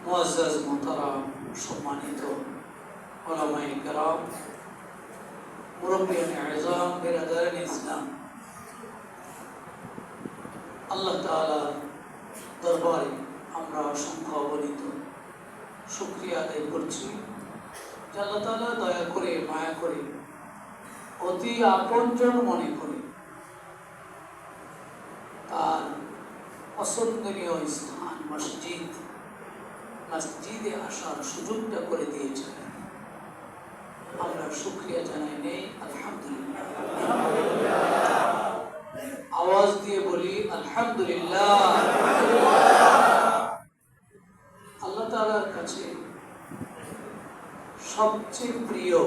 মুআজ্জাজ মুহতারাম সম্মানিত উলামায়ে কেরাম, মুরব্বিয়ানে আযম, বিরাদারানে ইসলাম, আল্লাহ তাআলা দরবারে আমরা অসংখ্য অগণিত শুকরিয়া আদায় করছি যে আল্লাহ তাআলা দয়া করে মায়া করে অতি আপনজন মনে করে তার পছন্দনীয় স্থান মসজিদে আসার সুযোগটা করে দিয়েছেন। আমরা শুকরিয়া জানাই নেই আলহামদুলিল্লাহ। আওয়াজ দিয়ে বলি আলহামদুলিল্লাহ। আল্লাহ তাআলার কাছে সবচেয়ে প্রিয়,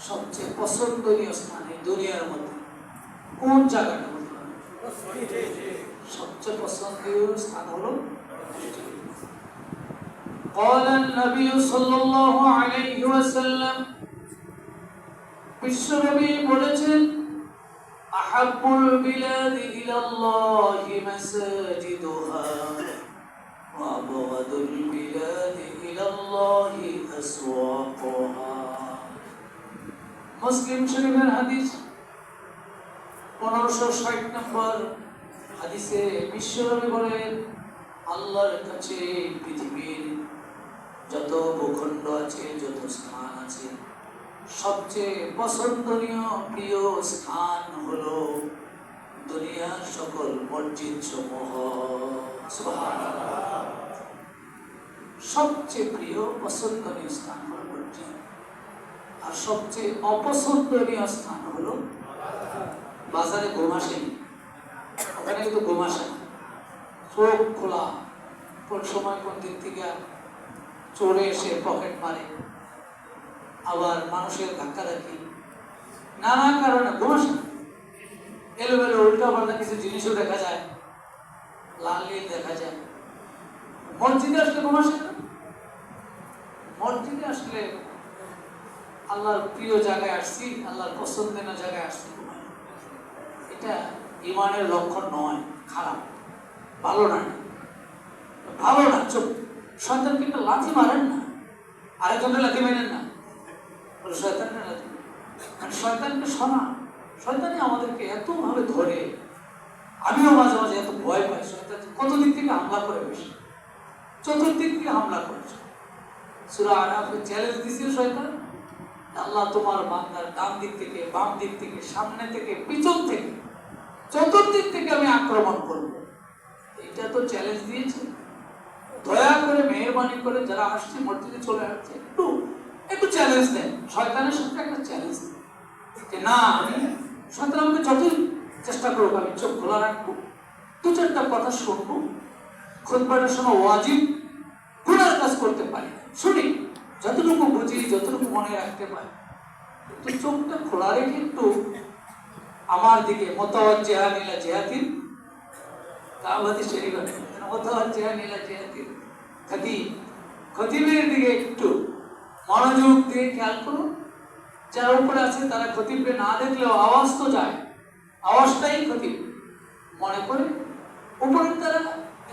সবচেয়ে পছন্দনীয় স্থান এই দুনিয়ার মধ্যে কোন জায়গাটা? সবচেয়ে পছন্দনীয় স্থান হলো قال النبي صلى الله عليه وسلم, বিশ্বনবী বলেছেন, আহাব্বুল বিলাদি ইলাল্লাহি মাসাজিদুহা ওয়া আবগাদুল বিলাদি ইলাল্লাহি আসওয়াকুহা। মুসলিম শরীফের হাদিস 1560 নম্বর হাদিসে বিশ্বনবী বলেন, আল্লাহর কাছে পৃথিবীর যত ভূখণ্ড আছে, যত স্থান আছে, সবচেয়ে পছন্দনীয় প্রিয় স্থান হলো দুনিয়ার সকল মসজিদ সমূহ। সুবহানাল্লাহ। সবচেয়ে প্রিয় পছন্দনীয় স্থান হলো মসজিদ, আর সবচেয়ে অপছন্দনীয় স্থান হলো বাজারে। ঘুম আসেনি ওখানে, কিন্তু ঘুম আসে না, চোখ খোলা, কোন সময় কোন দিক থেকে চোরে এসে পকেট মারে, আবার মানুষের ধাক্কাধাক্কি, নানা কারণে ঘুম আসে না। এলোমেলো উল্টা পাল্টা কিছু জিনিসও দেখা যায়, লাল নীল দেখা যায়। মসজিদে আসলে ঘুম আসে না। মসজিদে আসলে আল্লাহর প্রিয় জায়গায় আসছি, আল্লাহর পছন্দের জায়গায় আসছি, এটা ইমানের লক্ষণ নয়, খারাপ, ভালো না, ভালো না। চোখ শয়তানকে একটা লাথি মারেন না, আরেকজনের লাথি মারেন না, শয়তানকে লাথি মানে শয়তানকে শোনা। শয়তানই আমাদেরকে এতভাবে ধরে, আমিও মাঝে মাঝে এত ভয় পাই। শয়তান কত দিক থেকে হামলা করে বসে, চতুর্দিক থেকে হামলা করেছে। সূরা আরাফে চ্যালেঞ্জ দিয়েছিল শয়তান, আল্লাহ তোমার বান্দার ডান দিক থেকে, বাম দিক থেকে, সামনে থেকে, পিছন থেকে, চতুর্দিক থেকে আমি আক্রমণ করব। এটা তো চ্যালেঞ্জ দিয়েছে। দয়া করে মেহরবানি করে যারা আসছে মসজিদে চলে আসছে, একটু চ্যালেঞ্জ দেন, শয়তানের সাথে একটা চ্যালেঞ্জ দেন যে না, আমি শয়তান আমাকে যতই চেষ্টা করবো আমি চোখ খোলা রাখবো, দু চারটা কথা শুনবো, খুতবাটার সময় ওয়াজিব গুনার কাজ করতে পারি, শুনি, যতটুকু বুঝি, যতটুকু মনে রাখতে পারি, তো চোখটা খোলা রেখে একটু আমার দিকে মুতাওয়াজ্জিহান ইলা জিহাতিল কাবাতি শরীফা, মুতাওয়াজ্জিহান ইলা জিহাতিল খতিব, খতিবের দিকে একটু মনোযোগ দিয়ে খেয়াল করুন। যারা উপরে আছে তারা খতিবকে না দেখলেও আওয়াজ তো যায়, আওয়াজটাই খতিব মনে করে। উপরে তারা,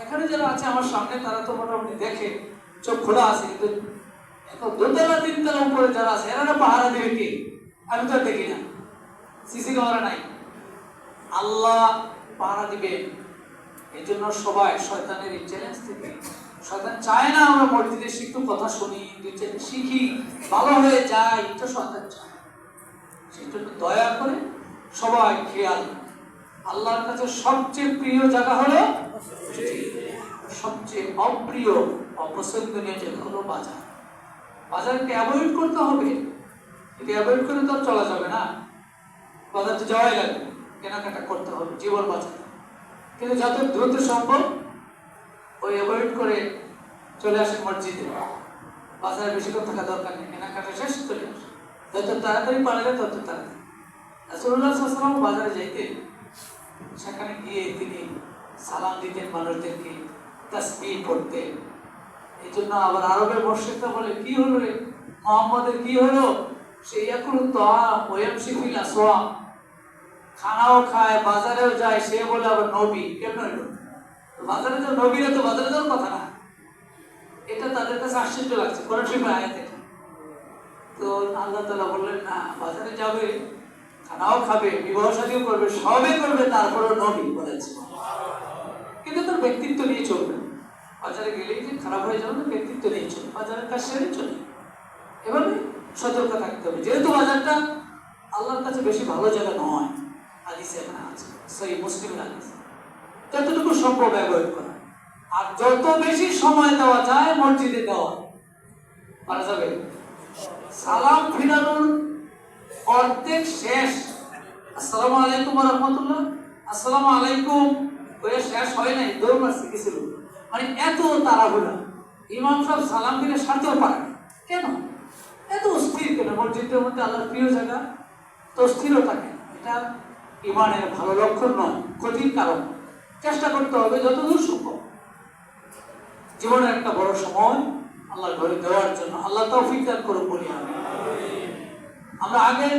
এখানে যারা আছে আমার সামনে, তারা তো মোটামুটি দেখে, চোখ খোলা আছে, কিন্তু এখন দোতলা তিনতলা উপরে যারা আছে এরা পাহারা দেবে কে? আমি তো দেখি না, সিসি ক্যামেরা নাই, আল্লাহ পাহারা দিবে। এই জন্য সবাই শয়তানের এই চ্যালেঞ্জ থেকে, শয়তান চায় না আমরা মসজিদে একটু কথা শুনি, শিখি, ভালো হয়ে যায়, এটা শয়তান চায়। সেই জন্য দয়া করে সবাই খেয়াল, আল্লাহর কাছে সবচেয়ে প্রিয় জায়গা হলো, সবচেয়ে অপ্রিয় অপছন্দনীয় জায়গা হলো বাজার। বাজারকে অ্যাভয়েড করতে হবে, যদি অ্যাভয়েড করে তো চলা যাবে না, বাজারতে যাওয়াই লাগবে, কেনাকাটা করতে হবে, জীবন বাঁচাতে। কিন্তু যত দ্রুত সম্ভব ওই অ্যাভয়েড করে চলে আসে মসজিদে, বাজারে বেশিক্ষণ থাকা দরকার নেই, কেনাকাটা শেষ চলে আসে, যত তাড়াতাড়ি পারলে তত তাড়াতাড়ি। রাসূলুল্লাহ সাল্লাল্লাহু আলাইহি ওয়াসাল্লাম বাজারে যাইতেন, সেখানে গিয়ে তিনি সালাম দিতেন মানুষদেরকে, তাসবিহ পড়তেন। এই জন্য আবার আরবের মুশরিকরা বলে, কি হলো রে মুহাম্মদের, কি হলো? সে ইয়াকুলু তাআম ওয়া ইয়ামশি ফিল আসওয়াক, খানাও খায়, বাজারেও যায়, সে বলে আবার নবী। কেমন হইল? বাজারে তো নবীরা তো বাজারে যাওয়ার কথা না, এটা তাদের কাছে আশ্চর্য লাগছে কোরআন শরীফের আয়াত এটা। তো আল্লাহ তাআলা বললেন না, বাজারে যাবে, খানাও খাবে, বিবাহ শাদীও করবে, সবই করবে, তারপরেও নবী বলেছে কিন্তু তোর ব্যক্তিত্ব নিয়ে চলবে। বাজারে গেলেই যে খারাপ হয়ে যাবে না, ব্যক্তিত্ব নিয়ে চলবে, বাজারের কাজ সেরে চলে। এভাবে সতর্ক থাকতে হবে, যেহেতু বাজারটা আল্লাহর কাছে বেশি ভালো জায়গা নয়। হাদিসে এখানে আছে, সহিহ মুসলিমের হাদিস, যতটুকু সম্ভব ব্যবহার করা, আর যত বেশি সময় দেওয়া যায় মসজিদে দেওয়া পারা যাবে। সালাম ফিরানোর অর্ধেক শেষ, আসসালামু আলাইকুম ওয়া রাহমাতুল্লাহ, আসসালামু আলাইকুম বলে শেষ হয় নাই, দৌড় মারছে কিছু লোক, মানে এত তাড়াহুড়া। ইমাম সাহেব সালাম ফিরে সারতেও পারে না, কেন এত অস্থির কেন? মসজিদের মধ্যে আল্লাহর প্রিয় জায়গা, তো স্থিরও থাকে, এটা ইমানের ভালো লক্ষণ নয়, ক্ষতির কারণ। চেষ্টা করতে হবে যতদূর সম্ভব জীবনের একটা বড় সময় আল্লাহর ঘরে দেওয়ার জন্য। আল্লাহ তৌফিক দান করুন বলি আমি। আমরা আগের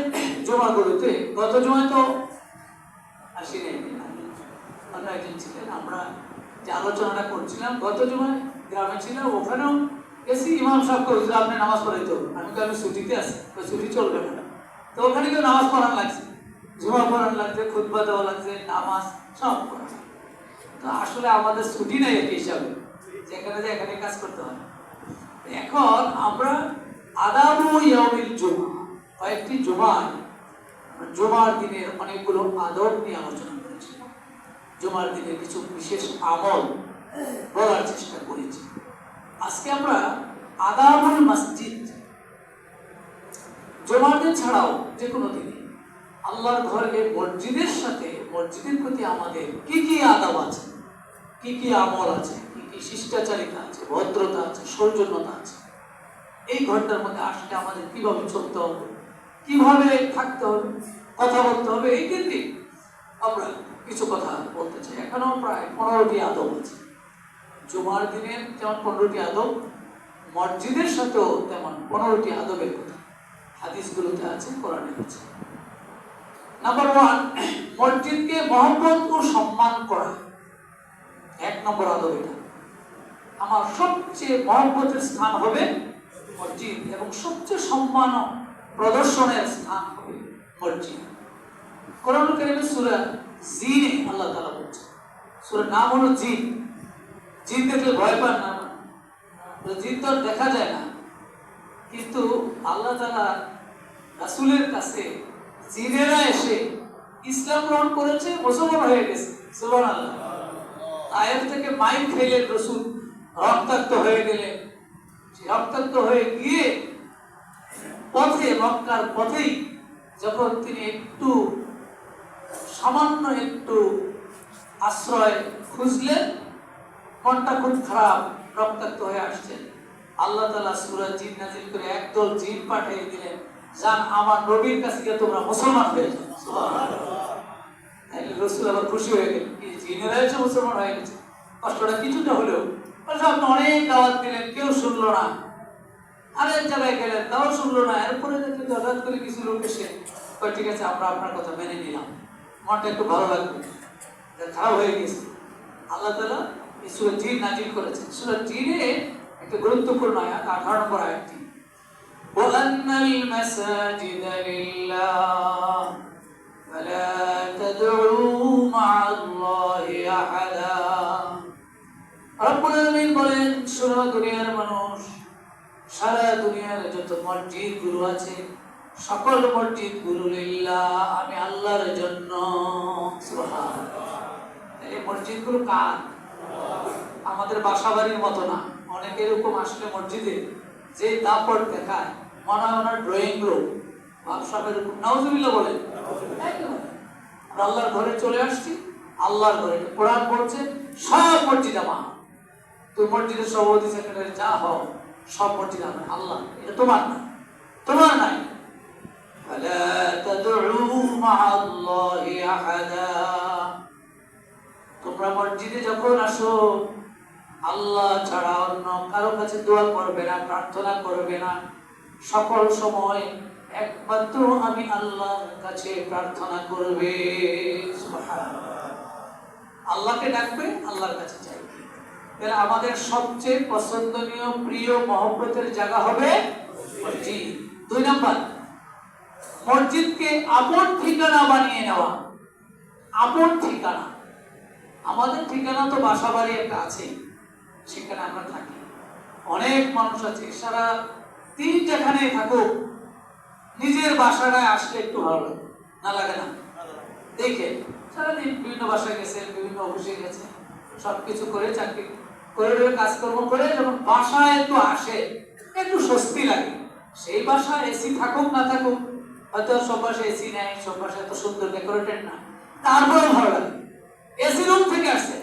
জুমাগুলোতে, গত জুমায় তো আসি নাই, আপনারা একজন ছিলেন, আমরা যে আলোচনাটা করছিলাম গত জুমায় গ্রামে ছিলাম, ওখানেও এসি ইমাম সাহেব করেছিল আপনি নামাজ পড়াইতে হবে। আমি তো ছুটিতে আছি, ছুটি চলবে না। তো ওখানে কেউ নামাজ পড়ান লাগছে, জুমা পড়ান লাগছে, খুতবা দেওয়া লাগছে, নামাজ সব করা। তো আসলে আমাদের ছুটি নাই একই হিসাবে, যেখানে যে এখানে কাজ করতে হয়। এখন আমরা আদাবু ইয়াউমিল জুমা, কয়েকটি জুমার দিনের অনেকগুলো আদব নিয়ে আলোচনা করেছি। জুমার দিনের কিছু বিশেষ আমল বলার চেষ্টা করেছি। আজকে আমরা আদাবুল মসজিদ, জুমার দিন ছাড়াও যে কোনো দিনে আল্লাহর ঘরে মসজিদের সাথে, মসজিদের প্রতি আমাদের কি কি আদাব আছে, কি কি আমল আছে, কি কি শিষ্টাচারিতা আছে, ভদ্রতা আছে, সৌজন্যতা আছে, এই ঘরটার মধ্যে আসলে আমাদের কিভাবে চলতে হবে, কিভাবে থাকতে হবে, কথা বলতে হবে, এই দিন আমরা কিছু কথা বলতে চাই। এখনো প্রায় 15টি আদব আছে। জুমার দিনের যেমন 15টি আদব, মসজিদের সাথেও তেমন 15টি আদবের কথা হাদিসগুলোতে আছে, কোরআনে আছে। নাম্বার 1, মসজিদকে মহব্বত ও সম্মান করা। 1 নম্বর আদব এটা। আমার সবচেয়ে মহব্বতের স্থান হবে মসজিদ, এবং সবচেয়ে সম্মান প্রদর্শনের স্থান হবে মসজিদ। কোরআন কারীমে সূরা জিনে আল্লাহ তাআলা বলছেন, সূরার নাম হলো জিন। জিন দেখলে ভয় পান না, জিন তো দেখা যায় না, কিন্তু আল্লাহ তাআলা রাসূলের কাছে জিনেরা এসে ইসলাম গ্রহণ করেছে, মুসলমান হয়ে গেছে। সুবহানাল্লাহ। আয়াত থেকে মাইক খেলেন রাসূল, রক্তাক্ত হয়ে গেলেন। রক্তাক্ত হয়ে গিয়ে পথে, মক্কার পথেই যখন তিনি একটু সামান্য একটু আশ্রয় খুঁজলেন, মনটা খুব খারাপ, রক্তাক্ত হয়ে আসছেন, আল্লাহ তাআলা সূরা জিন নাযিল করে একদল জিন পাঠিয়ে দিলেন, যান আমার নবীর কাছে গিয়ে তোমরা মুসলমান হয়ে যাও। সুবহানাল্লাহ। রাসূল আবার খুশি হয়ে গেলেন, জিনেরা এসে মুসলমান হয়ে গেছে। কষ্টটা কিছুটা হলেও, আপনি অনেক দাওয়াত দিলেন, কেউ শুনলো না। আরেক জায়গায় গেলেন, তাও শুনলো না। এরপরে দেখলেন হঠাৎ করে কিছু লোক এসে ঠিক আছে আমরা আপনার কথা মেনে নিলাম, মনটা একটু ভালো লাগবে, খারাপ হয়ে গেছে। আল্লাহ তাআলা এই সূরা জিন নাযিল করেছেন। সূরা জিনে একটা গুরুত্বপূর্ণ আয়াত, 18 নম্বর আয়াতটি, ওয়ান্নাল মাসাজিদা লিল্লাহ ফালা তাদউ মা'আল্লাহি আহাদা। রব্বুল আলামিন বলেন, শোনো দুনিয়ার মানুষ, সারা দুনিয়ার যত মসজিদগুলো আছে, সকল মসজিদগুলো লিল্লাহ, আমি আল্লাহর জন্য। সুবহানাল্লাহ। এই মসজিদগুলো কার? আমাদের বাসাবাড়ির মতো না। অনেকে এরকম আসলে মসজিদে যে দাপট দেখায়, মনে হয় ওনার ড্রয়িং রুম, বাপসাবের রুম। নাউজুবিল্লাহ বলেন। আমরা আল্লাহর ঘরে চলে আসছি, আল্লাহর ঘরে কোরআন বলছে সব মসজিদ আমার। তুই মসজিদের সভাপতি, সেক্রেটারি যা হও, সব মসজিদ আমার, আল্লাহ। এটা তোমার না, তোমার নাই। ফালা তাদউ মা'আল্লাহি আহাদা। তোমরা মসজিদে যখন আসো, আল্লাহ ছাড়া অন্য কারো কাছে দোয়া করবে না, প্রার্থনা করবে না। সকল সময় একমাত্র আমি আল্লাহর কাছে প্রার্থনা করবে। সুবহানাল্লাহ। আল্লাহকে ডাকবে, আল্লাহর কাছে চাইবে। তাহলে আমাদের সবচেয়ে পছন্দনীয় প্রিয় মহব্বতের জায়গা হবে মসজিদ। 2 নাম্বার, মসজিদকে আপন ঠিকানা বানিয়ে নেওয়া। আপন ঠিকানা, আমাদের ঠিকানা তো বাসা বাড়ি একটা আছে, সেখানে আমরা থাকি। অনেক মানুষ আছে সারা দিন যেখানে থাকুক, নিজের বাসাটায় আসলে একটু ভালো লাগে না, লাগে না? দেখে সারাদিন বিভিন্ন বাসায় গেছে, বিভিন্ন অফিসে গেছে, সবকিছু করে চাকরি করে কাজকর্ম করে যখন বাসায় একটু আসে একটু স্বস্তি লাগে। সেই বাসায় এসি থাকুক না থাকুক, হয়তো সব বাসায় এসি নেই, সব বাসায় এত সুন্দর ডেকোরেটেড না, তারপরেও ভালো লাগে। এসি রুম থেকে আসছে,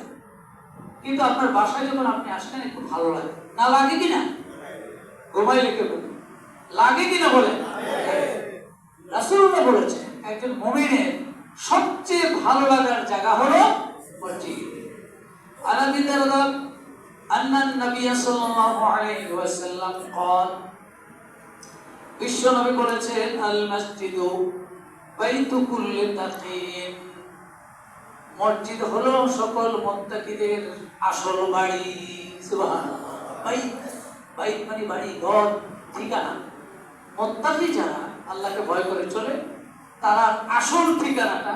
কিন্তু আপনার বাসায় যখন আপনি আসেন একটু ভালো লাগে না, লাগে কিনা? ঘুমাই লিখে বলুন, লাগে কিনা বলে? রাসূলুল্লাহ বলেছেন একজন মুমিনের সবচেয়ে ভালো লাগার জায়গা হলো মসজিদ। আনাবি দারদা আন্নান নবী সাল্লাল্লাহু আলাইহি ওয়াসাল্লাম قال, বিশ্ব নবী বলেছেন, আল মসজিদু বাইতু কুল্লি তাকিয়্যিন, মসজিদ হলো সকল মুত্তাকিদের আসল বাড়ি। সুবহানাল্লাহ। বাইত, বাইত মানে বাড়ি, ঘর, ঠিকানা। মুত্তাকি যারা আল্লাহকে ভয় করে চলে, তারা আসল ঠিকানাটা,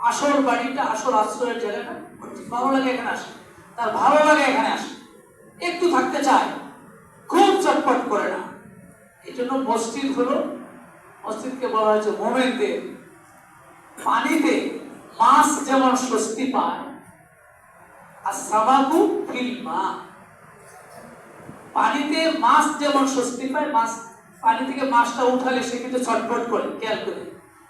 আসল বাড়িটা, আসল আশ্রয়ের জায়গাটা মসজিদ। ভালো লাগে এখানে আসে, তার ভালো লাগে এখানে আসে, একটু থাকতে চায়, খুব চটপট করে না। এই জন্য মসজিদ হলো, মসজিদকে বলা হয়েছে মুমিনদের। পানিতে মাছ যেমন স্বস্তি পায়, আর সামাকু ফিল মা, পানিতে মাছ যেমন স্বস্তি পায়, মাছ পানি থেকে মাছটা উঠালে সে কিন্তু ছটফট করে, খেয়াল করে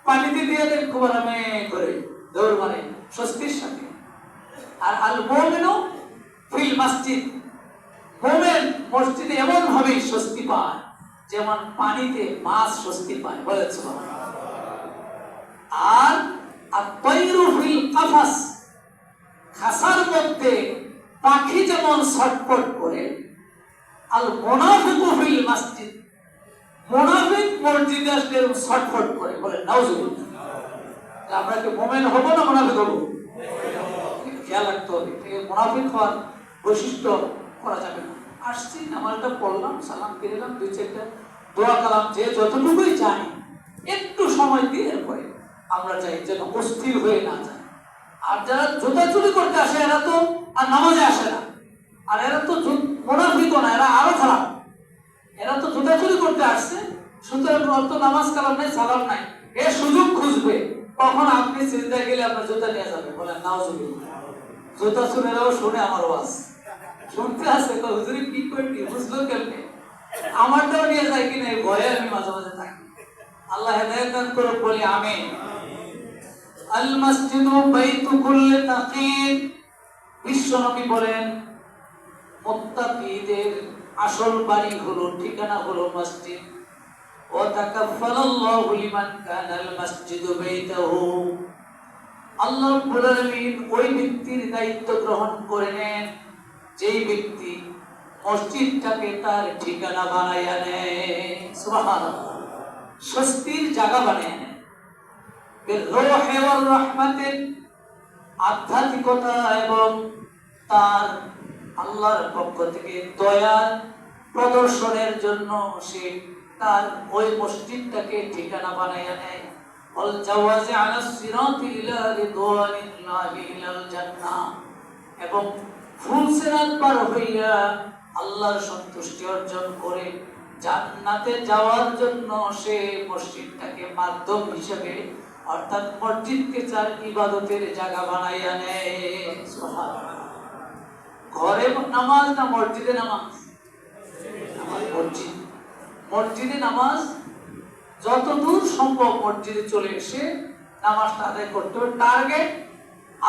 পানিতে দিয়ে দেন, খুব আরামে করে দৌড় মারে স্বস্তির সাথে। আর আল মুমিনু ফিল মসজিদ, মুমিন মসজিদে এমন ভাবে স্বস্তি পায় যেমন পানিতে মাছ স্বস্তি পায়। বলেন সুবহানাল্লাহ। আর আত-তায়রু ফিল কাফাস, খাসার মধ্যে পাখি যেমন ছটফট করে, আল মুনাফিকু ফিল মসজিদ, মুনাফিক মসজিদে আসলে ছটফট করে। বলেন নাউজুবিল্লাহ। আমরা কি মুমিন হব না মুনাফিক হব? খেয়াল রাখতে হবে, মুনাফিক হওয়ার বৈশিষ্ট্য করা যাবে না। আসছি, নামাজটা পড়লাম, সালাম ফিরলাম, 2-4টা দোয়া কালাম, যে যতটুকুই জানি একটু সময় দিয়ে এরপরে আমরা চাই যেন অস্থির হয়ে না যায়। আর যারা জুতা চুরি করতে আসে এরা তো আর নামাজে আসে না, আর এরা তো মুনাফিকও না, এরা আরো খারাপ। এরা তো জুতা চুরি করতে আসছে, সুতরাং অত নামাজ কালাম নাই, সালাম নাই, এ সুযোগ খুঁজবে কখন আপনি সিজদায় গেলে আপনার জুতা নিয়ে যাবে। বলেন নাউজুবিল্লাহ। জুতা চুরেরাও শুনে আমার ওয়াজ, শুনতে আসে, হুজুরি কি করবি, বুঝলো কেমনে, আমারটাও নিয়ে যায় কিনা এই ভয়ে আমি মাঝে মাঝে থাকি। আল্লাহ হেদায়েত দান করুক, বলি আমিন। আল মসজিদু বাইতু কুল্লি তাকিয়্যিন, বিশ্বনবী বলেন মুত্তাকিদের আসল বাড়ি হলো, ঠিকানা হলো মসজিদ। ওয়া তাকাফফালাল্লাহু লিমান কানাল মসজিদু বাইতাহু, আল্লাহ রাব্বুল আলামিন ওই ব্যক্তির দায়িত্ব গ্রহণ করে নেন যেই ব্যক্তি মসজিদটাকে তার ঠিকানা বানাইয়া নেয়। সুবহানাল্লাহ। স্বস্তির জায়গা বানিয়ে নেয়। বির-রূহি ওয়ার-রাহমাতিন, আধ্যাত্মিকতা এবং তার আল্লাহর পক্ষ থেকে দয়ার প্রদর্শনের জন্য সে তার ওই মসজিদটাকে ঠিকানা বানাইয়া নেয়। ওয়াল জাওয়াজি আলাস সিরাতি ইলা রিদওয়ানিল্লাহি ইলাল জান্নাহ, এবং ফুলসিরাত পার হইয়া আল্লাহর সন্তুষ্টি অর্জন করে জান্নাতে যাওয়ার জন্য সে মসজিদটাকে মাধ্যম হিসেবে, অর্থাৎ মসজিদকে তার ইবাদতের জায়গা বানাইয়া নেয়। সুবহানাল্লাহ। ঘরে নামাজ না মসজিদে নামাজ? মসজিদ, মসজিদে নামাজ যতদূর সম্ভব মসজিদে চলে এসে নামাজটা আদায় করতে হবে। টার্গেট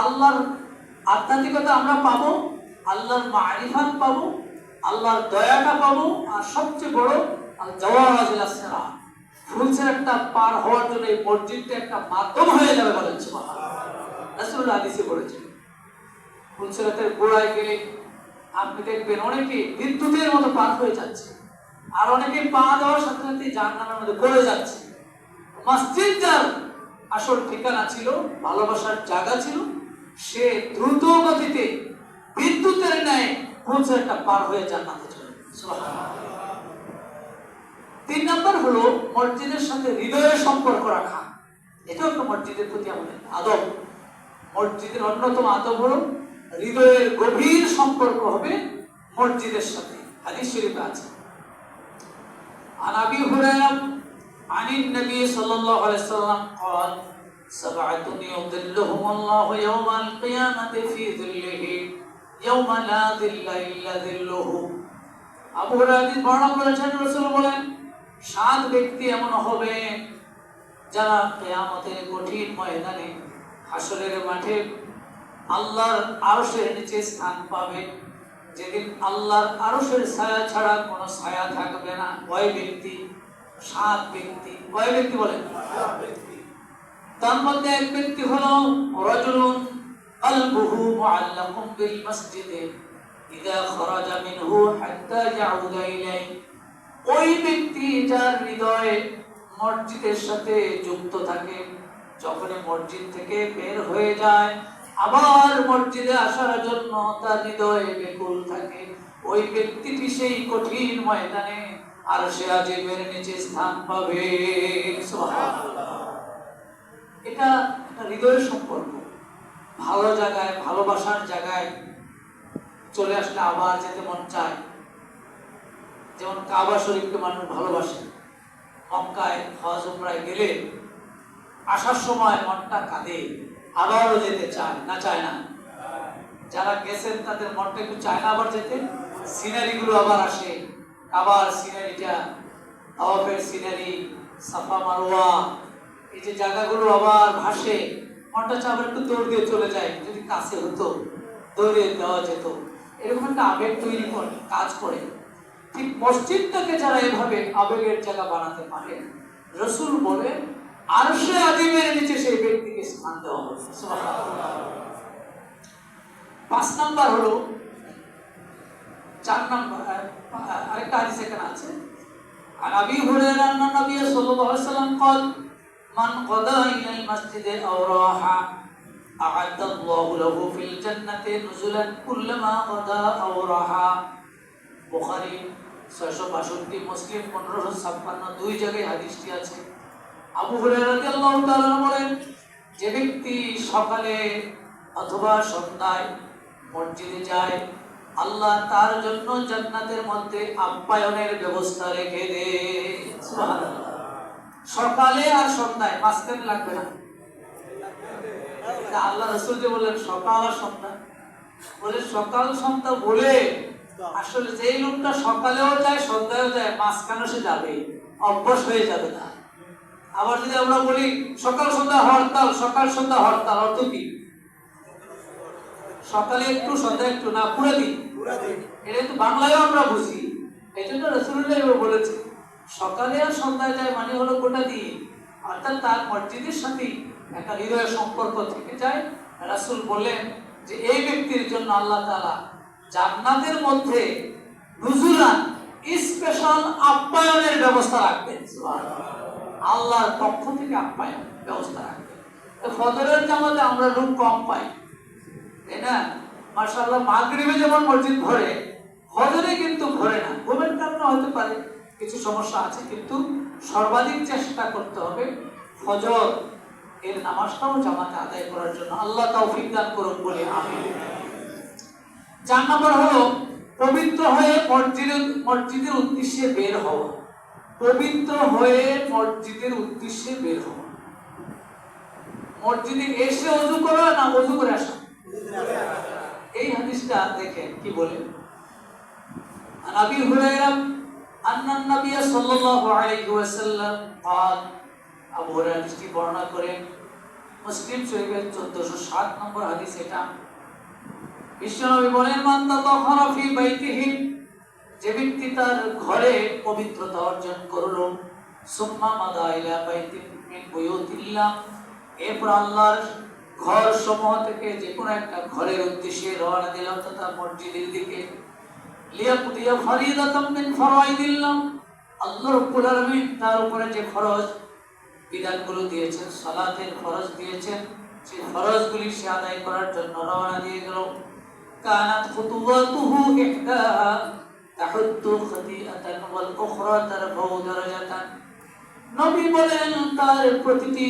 আল্লাহর আধ্যাত্মিকতা আমরা পাবো, আল্লাহর মারিফাত পাবো, আল্লাহর দয়াটা পাবো, আর সবচেয়ে বড় আল জাওয়াজ ইলা সিরাত, ফুলসিরাতটা পার হওয়ার জন্য এই মসজিদটা একটা মাধ্যম হয়ে যাবে। বলেন সুবহানাল্লাহ। রাসূলুল্লাহ হাদিসে বলেছেন, ফুলসিরাতের গোড়ায় গেলে আপনি দেখবেন অনেকে বিদ্যুতের মতো পার হয়ে যাচ্ছে, আর অনেকে পা দেওয়ার সাথে সাথে জাহান্নামের মধ্যে পড়ে যাচ্ছে। মসজিদ যার আসল ঠিকানা ছিল, ভালোবাসার জায়গা ছিল, সে দ্রুত গতিতে বিদ্যুতের ন্যায় পৌঁছাটা পার হয়ে জান্নাতে চলে যাবে। সুবহানাল্লাহ। 3 নম্বর হলো মসজিদের সাথে হৃদয়ের সম্পর্ক রাখা। এটাও একটা মসজিদের প্রতি আমাদের আদব। মসজিদের অন্যতম আদব হলো হৃদয়ের গভীর সম্পর্ক হবে মসজিদের সাথে। হাদিস শরীফে আছে, عن أبي هريرة عن النبي صلى الله عليه وسلم قال سبعة يظلهم الله يوم القيامة في ظله يوم لا ظل إلا ظله। আবু হুরায়রা বর্ণনা করেছেন, রাসূল বলেন 7 ব্যক্তি এমন হবে যারা কিয়ামতের কঠিন ময়দানে হাসরের মাঠে আল্লাহর আরশের নিচে স্থান পাবে, যেদিন আল্লাহর আরশের ছায়া ছাড়া কোনো ছায়া থাকবে না। কয় ব্যক্তি? 7 ব্যক্তি। কয় ব্যক্তি বলেন? 7 ব্যক্তি। তার মধ্যে এক ব্যক্তি হলো রাজুলুন কলবুহু মুআল্লাকুম বিল মসজিদে ইযা খারাজা মিনহু হাত্তা ইয়াউদা ইলাইহি। ওই ব্যক্তি যার হৃদয় মসজিদের সাথে যুক্ত থাকে, যখন মসজিদ থেকে বের হয়ে যায় আবার মসজিদে আসার জন্য তার হৃদয়ে ব্যাকুল থাকে, ওই ব্যক্তিটি সেই কঠিন ময়দানে আরশে আজিমের নিচে স্থান পাবে। সুবহানাল্লাহ। এটা একটা হৃদয়ের সম্পর্ক। ভালো জায়গায়, ভালোবাসার জায়গায় চলে আসলে আবার যেতে মন চায়। যেমন কাবা শরীফকে মানুষ ভালোবাসে, মক্কায় হজ উমরায় গেলে আসার সময় মনটা কাঁদে, আবারও যেতে চায় না, চায় না? যারা গেছেন তাদের মনটা একটু চায় না আবার যেতে? সিনারি গুলো আবার আসে, কাবার সিনারিটা, তাওয়াফের সিনারি, সাফা মারওয়া, এই যে জায়গাগুলো আবার ভাসে, মনটা চায় আবার একটু দৌড় দিয়ে চলে যায়, যদি কাছে হতো দৌড়ে দেওয়া যেত। এরকম একটা আবেগ তৈরি করে, কাজ করে। ঠিক মসজিদটাকে যারা এভাবে আবেগের জায়গা বানাতে পারে, রাসূল বলে আরশে আজিমের নিচে সেই ব্যক্তিকে স্থান দেওয়া হবে। সুবহানাল্লাহ। 5 নাম্বার হলো, 4 নাম্বার আরেকটা হাদিস এখানে আছে, আর আবি হুরায়রা আন নবী সাল্লাল্লাহু আলাইহি ওয়াসাল্লাম قال من قضى الى المسجد او راح اعد الله له في الجنه نزلا كلما قضى او راح। বুখারী 662, মুসলিম 1556, দুই জায়গায় হাদিসটি আছে। আবু হুরায়রা রাদিয়াল্লাহু তাআলা বলেন, যে ব্যক্তি সকালে অথবা সন্ধ্যায় মসজিদে যায়, আল্লাহ তার জন্য জান্নাতের মধ্যে আপ্যায়নের ব্যবস্থা রেখে দেন। সুবহানাল্লাহ। সকালে আর সন্ধ্যায়, মাঝখানে লাগবে না। আল্লাহ রাসূল যে বললেন সকাল আর সন্ধ্যা, বলে সকাল সন্ধ্যা বলে আসলে যেই লোকটা সকালেও যায় সন্ধ্যায়ও যায়, মাঝখানে সে যাবে, অভ্যাস হয়ে যাবে না। আবার যদি আমরা বলি সকাল সন্ধ্যা হরতাল, সকাল সন্ধ্যা হরতাল, অর্থ কি? সকালে একটু সন্ধ্যা একটু না, পুরো দিন। এটা তো বাংলায়ও আমরা বুঝি। এই জন্য রাসূলুল্লাহ বলেছে সকালে আর সন্ধ্যায় যায় মানে হলো গোটা দিন, অর্থাৎ তার মসজিদের সাথে একটা হৃদয়ের সম্পর্ক থেকে যায়। রাসূল বললেন যে এই ব্যক্তির জন্য আল্লাহ তাআলা জান্নাতের মধ্যে নুজুলান, স্পেশাল আপ্যায়নের ব্যবস্থা রাখবেন। সুবহানাল্লাহ। আল্লাহর পক্ষ থেকে আপ্যায়ন ব্যবস্থা রাখবেন। তো ফজরের জামাতে আমরা লোক কম পাই, তাই না? মাশাআল্লাহ, মাগরিবে যেমন মসজিদ ভরে, ফজরে কিন্তু ভরে না। ঘুমের কারণে হতে পারে, কিছু সমস্যা আছে, কিন্তু সর্বাধিক চেষ্টা করতে হবে ফজর এর নামাজটাও জামাতে আদায় করার জন্য। আল্লাহ তৌফিক দান করুন বলে আমিন। 4 নম্বর হলো পবিত্র হয়ে মসজিদের উদ্দেশ্যে বের হওয়া। পবিত্র হয়ে মসজিদের উদ্দেশ্যে বের হওয়া। মসজিদে এসে ওযু করা না ওযু করে আসা? এই হাদিসটা দেখেন কি বলে। আবি হুরায়রা আন্নান নবী সাল্লাল্লাহু আলাইহি ওয়াসাল্লাম قال, আবু হুরায়রা হাদিসটি বর্ণনা করেন, মুসলিম শরীফের 1407 নম্বর হাদিস এটা। বিশ্বনবী বলেন, মান তাতাহহারা ফি বাইতিহি, যে ব্যক্তি তার ঘরে পবিত্রতা অর্জন করলো, সুম্মা মাদা ইলা বাইতিন মিন বুয়ুতিল্লাহ, এরপর আল্লাহর ঘর সমূহ থেকে যে কোনো একটা ঘরের উদ্দেশ্যে রওনা দিল তথা মসজিদের দিকে, লিয়াকুদিয়া ফরিদাতাম মিন ফরাইদিল্লাহ, আল্লাহ রাব্বুল আলামিন তার উপরে যে ফরজ বিধানগুলো দিয়েছেন, সালাতের ফরজ দিয়েছেন, সেই ফরজগুলি সে আদায় করার জন্য রওনা দিয়ে গেল। কানাত খুতুওয়াতুহু ইহদাহা তাহুদ্দু খাতিআতান ওয়াল উখরা তারফাউ দারাজাতান। নবী বলেন তার প্রতিটি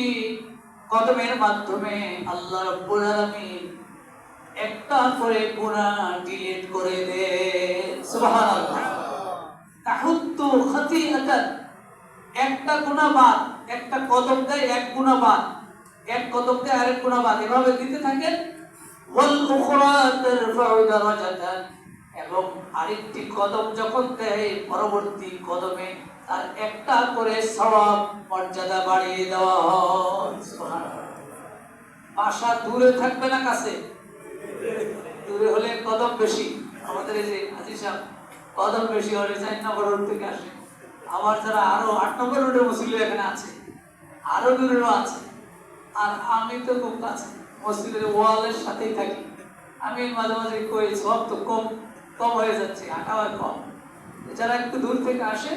কদমের মাধ্যমে আল্লাহ রাব্বুল আলামিন একটা করে গুনাহ ডিলিট করে দেন। সুবহানাল্লাহ। তাহুদ্দু খাতিআতান, একটা গুনাহ বাদ, একটা কদম দেয় এক গুনাহ বাদ, এক কদম দেয় আরেক গুনাহ বাদ, এভাবে দিতে থাকেন। ওয়াল উখরা তারফাউ দারাজাতান, এবং আরেকটি কদম যখন দেয় পরবর্তী কদমে তার একটা করে সওয়াব মর্যাদা বাড়িয়ে দেওয়া হয়। সুবহানাল্লাহ। বাসা দূরে থাকবে না কাছে? দূরে হলে কদম বেশি। আমাদের এই যে হাজী সাহেব কদম বেশি হলে 4 নম্বর রোড থেকে আসে, আবার যারা আরো 8 নম্বর রোডের মুসল্লি এখানে আছে, আরো দূরেরও আছে। আর আমি তো খুব কাছে, মসজিদের ওয়ালের সাথেই থাকি। আমি মাঝে মাঝে কই সব তো কম কম হয়ে যাচ্ছে, হাঁটা হয় কম। যারা একটু দূর থেকে আসে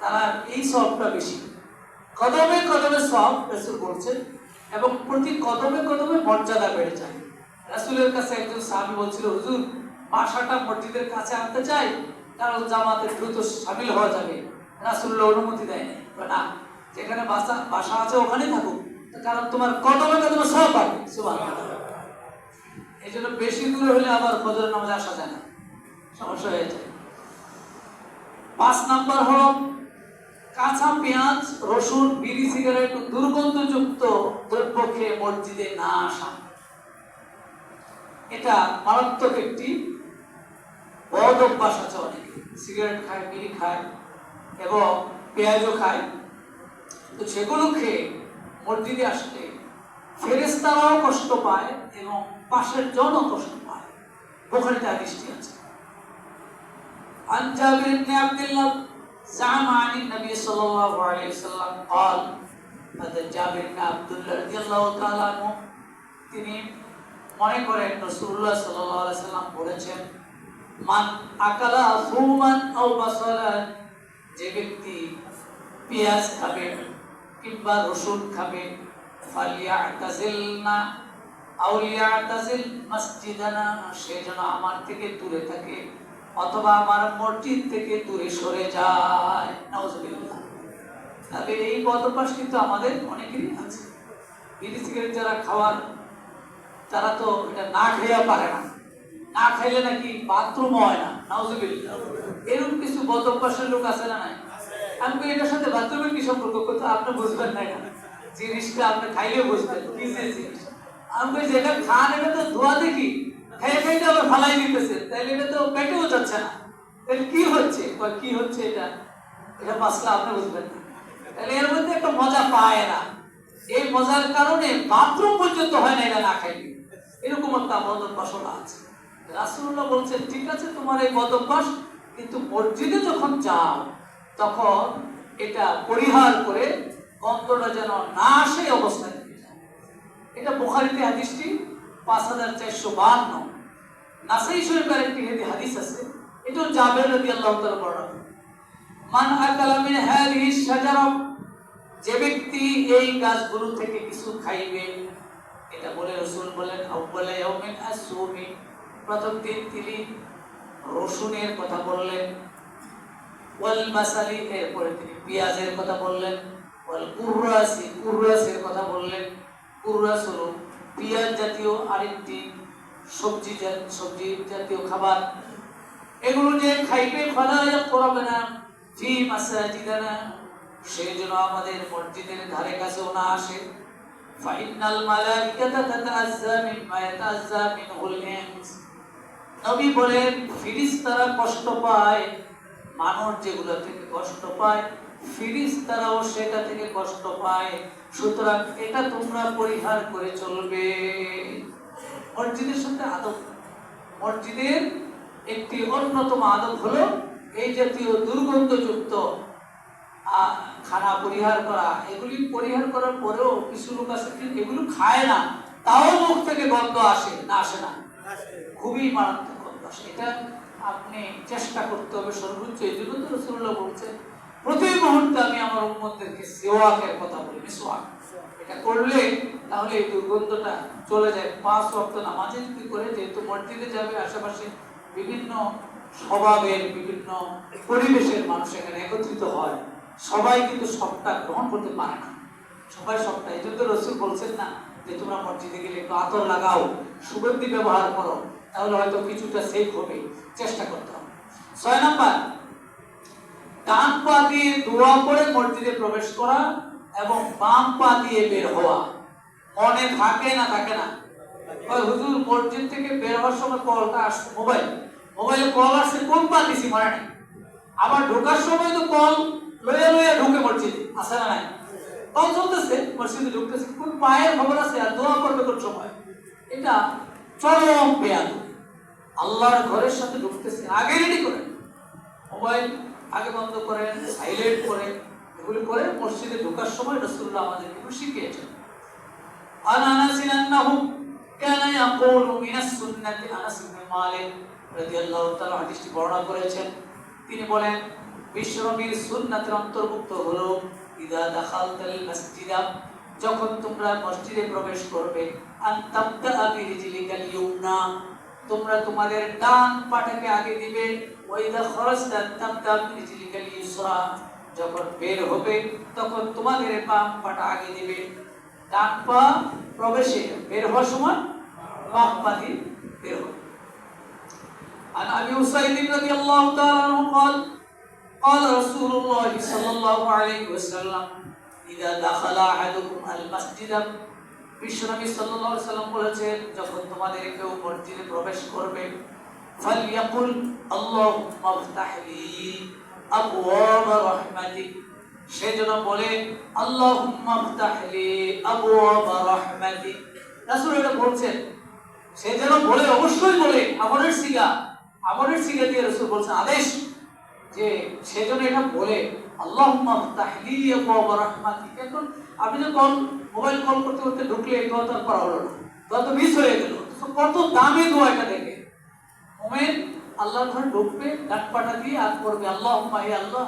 তারা এই সবটা বেশি। কদমে কদমে সব রাসূল বলছেন, এবং প্রতি কদমে কদমে মর্যাদা বেড়ে যায়। রাসূলের কাছে একজন সাহাবী বলছিল, হুজুর বাসাটা মসজিদের কাছে আনতে চাই, কারণ জামাতে দ্রুত শামিল হওয়া যাবে। রাসূলুল্লাহ অনুমতি দেয় না, যেখানে বাসা আছে ওখানেই থাকুক, কারণ তোমার কদমে কদমে সব পাবে। সুবহানাল্লাহ। এই জন্য বেশি দূরে হলে আবার ফজরের নামাজে আসা যায় না, সমস্যা হয়ে যায়। 5 নাম্বার হলো কাঁচা পেঁয়াজ, রসুন, বিড়ি, সিগারেট, দুর্গন্ধযুক্ত দ্রব্য খেয়ে মসজিদে না আসা। এটা মারাত্মক একটি বদ অভ্যাস আছে অনেকে। সিগারেট খায়, বিড়ি খায় এবং পেঁয়াজও খায়। তো সেগুলো খেয়ে মসজিদে আসলে ফেরেশতারাও কষ্ট পায় এবং পাশের জনও কষ্ট পায়। বুখারীতে হাদিসটি আছে। عن جابر بن عبد الله زعم عن النبي صلى الله عليه وسلم قال هذا جابر بن عبد الله رضي الله تعالى عنه তিনি মনে করেন রাসূলুল্লাহ সাল্লাল্লাহু আলাইহি সাল্লাম বলেছেন, মান আকালা সুমান আও বাসালান, যে ব্যক্তি পেঁয়াজ খাবে কিংবা রসুন খাবে, ফালিয়াতাজিলনা আও লিয়াতাজিল মসজিদানা, সে যেন আমার থেকে দূরে থাকে অথবা আমার মসজিদ থেকে দূরে সরে যায়। নাউজুবিল্লাহ। তবে এই বদ অভ্যাস কিন্তু আমাদের অনেকেরই আছে। বিড়ি সিগারেট যারা খাওয়ার, তারা তো এটা না খেয়ে পারে না, না খাইলে নাকি বাথরুম হয় না। নাউজুবিল্লাহ। এরকম কিছু বদ অভ্যাসের লোক আছে না নাই? আমি এটার সাথে বাথরুমের কি সম্পর্ক করতে আপনি বুঝবেন না, জিনিসটা আপনি খাইলে বুঝবেন কি যে জিনিস। আমি যেটা খান এটা তো ধোয়া দেখি, খেয়ে খেয়ে আবার ফালাই দিতেছে, তাহলে এটা তো পেটেও যাচ্ছে না, তাহলে কি হচ্ছে? কি হচ্ছে এটা? এটা মাসলা আপনি বুঝবেন না। তাহলে এর মধ্যে একটা মজা পায় না, এই মজার কারণে বাথরুম পর্যন্ত হয় না এটা না খাইলে। এরকম একটা বদ অভ্যাস আছে। রাসূলুল্লাহ বলছেন, ঠিক আছে তোমার এই বদ অভ্যাস, কিন্তু মসজিদে যখন যাও তখন এটা পরিহার করে গন্ধটা যেন না আসে অবস্থায়। এটা বুখারীতে হাদিসটি 5452। নাসাই শরীফের একটি হাদিস আছে, এটা জাবের রাদিয়াল্লাহু তাআলা বর্ণনা। মান আকালা মিন হাযিহি শাজারা, যে ব্যক্তি এই গাছগুলো থেকে কিছু খাইবে, এটা বলে রাসূল বলেন আউয়ালা ইয়াউমিন আসুমি, প্রথম দিন তিনি রসুনের কথা বললেন, ওয়াল বাসালি, এরপরে তিনি পেঁয়াজের কথা বললেন, ওয়াল কুররাসি, কুররাসের কথা বললেন। কুররাস হলো পেঁয়াজ জাতীয় আরেকটি সবজি জাতীয় খাবার। এগুলো যে খাইবে ফালা ইয়াকরাবনা ফি মাসাজিদানা, সে যেন আমাদের মসজিদের ধারে কাছেও না আসে। ফাইনাল মালাইকাতা তাতাআজ্জা মিম্মা ইয়াতাআজ্জা মিনহুল ইনস, নবী বলেন ফেরেশতারা কষ্ট পায়, মানুষ যেগুলো থেকে কষ্ট পায় ফেরেশতারাও সেটা থেকে কষ্ট পায়। সুতরাং এটা তোমরা পরিহার করে চলবে। মসজিদের সাথে আদব, মসজিদের একটি অন্যতম আদব হলো এই জাতীয় দুর্গন্ধযুক্ত খানা পরিহার করা। এগুলি পরিহার করার পরেও কিছু লোক আছে এগুলো খায় না, তাও মুখ থেকে গন্ধ আসে না, আসে না, খুবই মারাত্মক গন্ধ আসে। এটা আপনি চেষ্টা করতে হবে সর্বোচ্চ। এই জন্য তো রাসূলুল্লাহ বলছেন প্রতি মুহূর্তে আমি আমার উম্মতদেরকে সিওয়াকের কথা বলি, মিসওয়াক। এটা করলে তাহলে এই দুর্গন্ধটা চলে যায়। 5 ওয়াক্ত নামাজে যদি করে, যেহেতু মসজিদে যাবে, আশেপাশে বিভিন্ন স্বভাবের বিভিন্ন পরিবেশের মানুষ এখানে একত্রিত হয়, সবাই কিন্তু সবটা গ্রহণ করতে পারে না, সবাই সবটা। এই জন্য রসুল বলছেন না যে তোমরা মসজিদে গেলে একটু আতর লাগাও, সুগন্ধি ব্যবহার করো, তাহলে হয়তো কিছুটা সেফ হবে, চেষ্টা করতে হবে। 6 নাম্বার, ডান পা দিয়ে দোয়া করে মসজিদে প্রবেশ করা এবং বাম পা দিয়ে বের হওয়া। মনে থাকে না থাকে না, ওই হুজুর মসজিদ থেকে বের হওয়ার সময় কলটা আসছে, মোবাইলে কল আসছে, কোন পা দিছি মনে নেই, আবার ঢোকার সময় তো কল লইয়া ঢুকে মসজিদে, আসে না নাই, কল চলতেছে, মসজিদে ঢুকতেছে, কোন পায়ের খবর আছে, আর দোয়া করবে কোন সময়। এটা চরম বেয়াদবি। আল্লাহর ঘরের সাথে ঢুকতেছে, আগে রেডি করেন, মোবাইল আগে বন্ধ করেন, সাইলেন্ট করে, এগুলি করে মসজিদে ঢোকার সময় রাসূলুল্লাহ আমাদেরকে শিখিয়েছেন। আনাস আন্নাহু কানা ইয়াকুলু মিনাস সুন্নাতি, আনাস ইবনে মালিক রাদিয়াল্লাহু তাআলা হাদিসটি বর্ণনা করেছেন। তিনি বলেন বিশ্বনবীর সুন্নাতের অন্তর্ভুক্ত হলো ইদা দাখালতাল মাসজিদা, যখন তোমরা মসজিদে প্রবেশ করবে, আন তাবদা বিরিজলিকাল ইউমনা, তোমরা তোমাদের ডান পাটাকে আগে দিবে, ওয়াইদা খরাজতা তাবদা বিরিজলিকাল ইউসরা, যখন বের হবে তখন তোমাদের বাম পাটা আগে দিবে। ডান পা প্রবেশে, বের হওয়ার সময় বাম পা দিয়ে বের হবে। عن أبي سعيد رضي الله تعالى عنه قال قال رسول الله صلى الله عليه وسلم إذا دخل أحدكم المسجد, বিশ্বনবী সাল্লাল্লাহু আলাইহি ওয়াসাল্লাম বলেছেন, যখন তোমাদের কেউ মসজিদে প্রবেশ করবে, ফালইয়াকুল আল্লাহুম্মা ইফতাহ লি আবওয়াব রাহমাতিক, সে যেন বলে আল্লাহুম্মা ইফতাহ লি আবওয়াব রাহমাতিক। রাসূল এটা বলছেন, সে যেন বলে, অবশ্যই বলে, আমরের সিগা দিয়ে রাসূল বলছেন, আদেশ যে সে যেন এটা বলে আল্লাহুম্মা ইফতাহ লি আবওয়াব রাহমাতিক। এখন আপনি যে মোবাইল কল করতে করতে ঢুকলে এই দোয়া তো করা হলো না, দোয়া তো মিস হয়ে গেল। কত দামি দোয়া এটা, দেখে মুমিন আল্লাহর ঘরে ঢুকবে, ডান পাটা দিয়ে আর করবে আল্লাহুম্মা, হে আল্লাহ,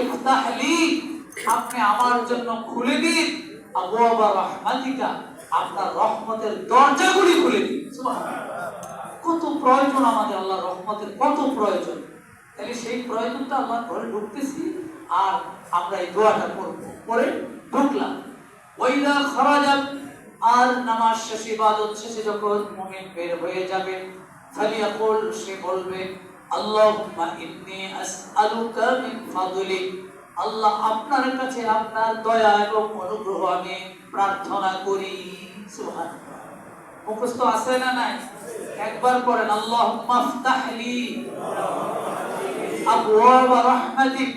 ইফতাহ লি, আপনি আমার জন্য খুলে দিন, আবওয়াব রাহমাতিকা, আপনার রহমতের দরজাগুলি খুলে দিন। সুবহানাল্লাহ, কত প্রয়োজন আমাদের আল্লাহর রহমতের, কত প্রয়োজন। তাহলে সেই প্রয়োজনটা আল্লাহর ঘরে ঢুকতেছি আর আমরা এই দোয়াটা করব, পরে ঢুকলাম। ওয়াইদা খরাজা, আর নামাজ শেষে, ইবাদত শেষে যখন মুমিন বের হয়ে যাবে, ফালিয়াকুল, সে বলবে আল্লাহুম্মা ইন্নী আসআলুকা মিন ফাদলিক, আল্লাহ আপনার কাছে আপনার দয়া এবং অনুগ্রহ আমি প্রার্থনা করি। সুবহানাল্লাহ, মুখস্থ আছে না নাই? একবার পড়েন আল্লাহুম্মা ইফতাহ লি আবওয়াব রাহমাতিক।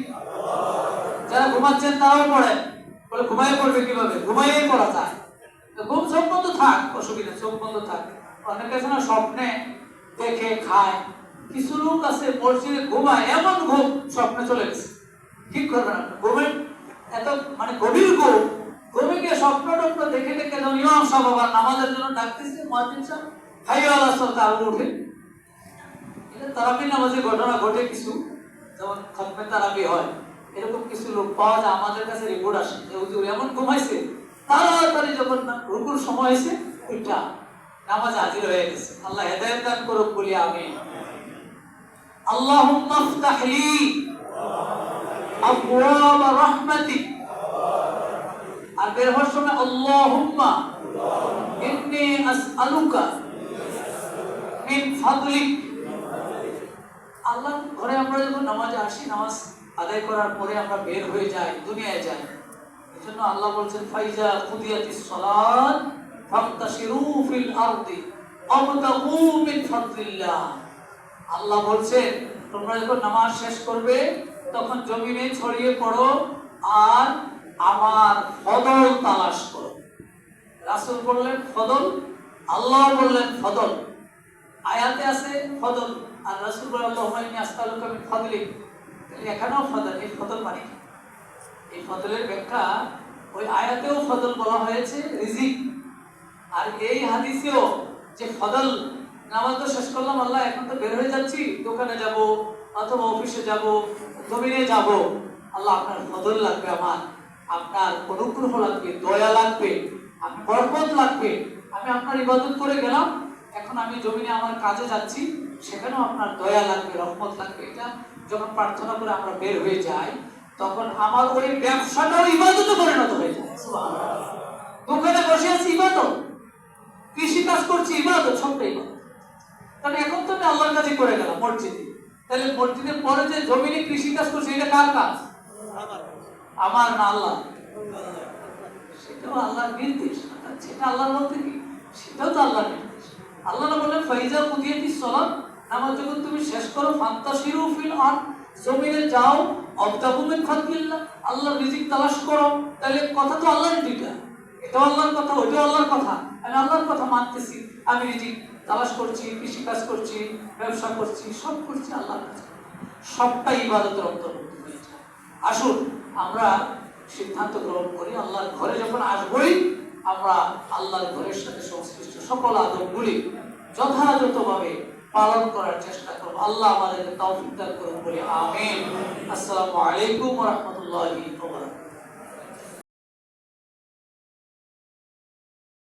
যারা ঘুমাচ্ছেন তারাও পড়েন, বলে ঘুমায় পড়বে কিভাবে? ঘুমাইয়ে পড়া যায়, ঘুম চোখ বন্ধ থাক, অসুবিধা, চোখ বন্ধ থাক। অনেকে আছে না স্বপ্নে দেখে খায়, কিছু লোক আছে মসজিদে ঘুমায়, এমন ঘুম স্বপ্নে চলে গেছে, ঠিক করবেন আপনি। ঘুমের এত মানে গভীর ঘুম, ঘুমে গিয়ে স্বপ্ন টপ্ন দেখে দেখে যখন ইমাম সাহেব আবার নামাজের জন্য ডাকতেছে, মুয়াজ্জিন সাহেব হাইয়া আলাস সালাত, আলো উঠে। এটা তারাবি নামাজের ঘটনা ঘটে কিছু, যেমন খতমে তারাবি হয়, এরকম কিছু লোক পাওয়া যায়, আমাদের কাছে রিপোর্ট আসে যে হুজুর এমন ঘুমাইছে, তাড়াতাড়ি যখন রুকুর সময় হয়েছে ওইটা নামাজ হাজির হয়ে গেছে। আল্লাহ হেদায়েত দান করুক, বলি আমিন। আল্লাহুম্মা ইফতাহ লি আবওয়াব রাহমাতিক, আর বের হওয়ার সময় আল্লাহুম্মা ইন্নী আসআলুকা মিন ফাদলিক। আল্লাহ ঘরে আমরা যখন নামাজে আসি, নামাজ আদায় করার পরে আমরা বের হয়ে যাই, দুনিয়ায় যাই, এজন্য আল্লাহ বলছেন ফাইজা কুদিয়াতিস সালাত ফান্তাশিরু ফিল আরদি ওয়াবতাগু মিন ফাদলিল্লাহ। আল্লাহ বলছেন তোমরা যখন নামাজ শেষ করবে তখন জমিনে ছড়িয়ে পড়ো আর আমার ফদল তালাশ করো। রাসূল বললেন ফদল, আল্লাহ বললেন ফদল। আয়াতে আছে ফদল, আর রাসূল বলেন আল্লাহুম্মা ইন্নী আসআলুকা মিন ফাদলিক। এখানেও ফদল, এই ফদল মানে কি? এই ফদলের ব্যাখ্যা, ওই আয়াতেও ফদল বলা হয়েছে রিজিক, আর এই হাদিসেও যে ফদল, নামাজ তো শেষ করলাম, আল্লাহ এখন তো বের হয়ে যাচ্ছি, দোকানে যাব অথবা অফিসে যাব, জমিনে যাব, আল্লাহ আপনার ফদল লাগবে আমার, আপনার অনুগ্রহ লাগবে, দয়া লাগবে, বরকত লাগবে। আমি আপনার ইবাদত করে গেলাম, এখন আমি জমিনে আমার কাজে যাচ্ছি, সেখানেও আপনার দয়া লাগবে, রহমত লাগবে। এটা যখন প্রার্থনা করে আমরা বের হয়ে যাই, তখন আমার ওই ব্যবসাটাও ইবাদতে পরিণত হয়ে যায়। সুবহানাল্লাহ। দোকানে বসে আছি ইবাদত, কৃষি কাজ করছি ইবাদত, সবটাই ইবাদত। তাহলে এখন তো আমি আল্লাহর কাছে করে গেলাম মসজিদে, তাহলে মসজিদের পরে যে জমিনে কৃষি কাজ করছি এটা কার কাজ? আমার না আল্লাহ? সেটাও আল্লাহর নির্দেশ। সেটা আল্লাহর বলতে কি, সেটাও তো আল্লাহর নির্দেশ। আল্লাহ না বলেন ফাইজা কুদিয়াতিস সালাত, নামাজ যখন তুমি শেষ করো ফান্তাশিরু ফিল আরদ, জমিনে যাও, অবতাগু মিন ফাদলিল্লাহ, আল্লাহর রিজিক তালাশ করো। তাহলে কথা তো আল্লাহর দুইটা, এটাও আল্লাহর কথা, ওইটাও আল্লাহর কথা। আমি আল্লাহর কথা মানতেছি, আমি রিজিক তালাশ করছি, কৃষি কাজ করছি, ব্যবসা করছি, সব করছি আল্লাহর কাছে, সবটাই ইবাদতের অন্তর্ভুক্ত হয়ে যায়। আসুন আমরা সিদ্ধান্ত গ্রহণ করি, আল্লাহর ঘরে যখন আসবই আমরা আল্লাহর ঘরের সাথে সংশ্লিষ্ট সকল আদবগুলি যথাযথভাবে পালন করার চেষ্টা করব। আল্লাহ আমাদেরকে তৌফিক দান করুন বলে আমিন। আসসালামু আলাইকুম ওয়া রাহমাতুল্লাহি ওয়া বারাকাতুহু।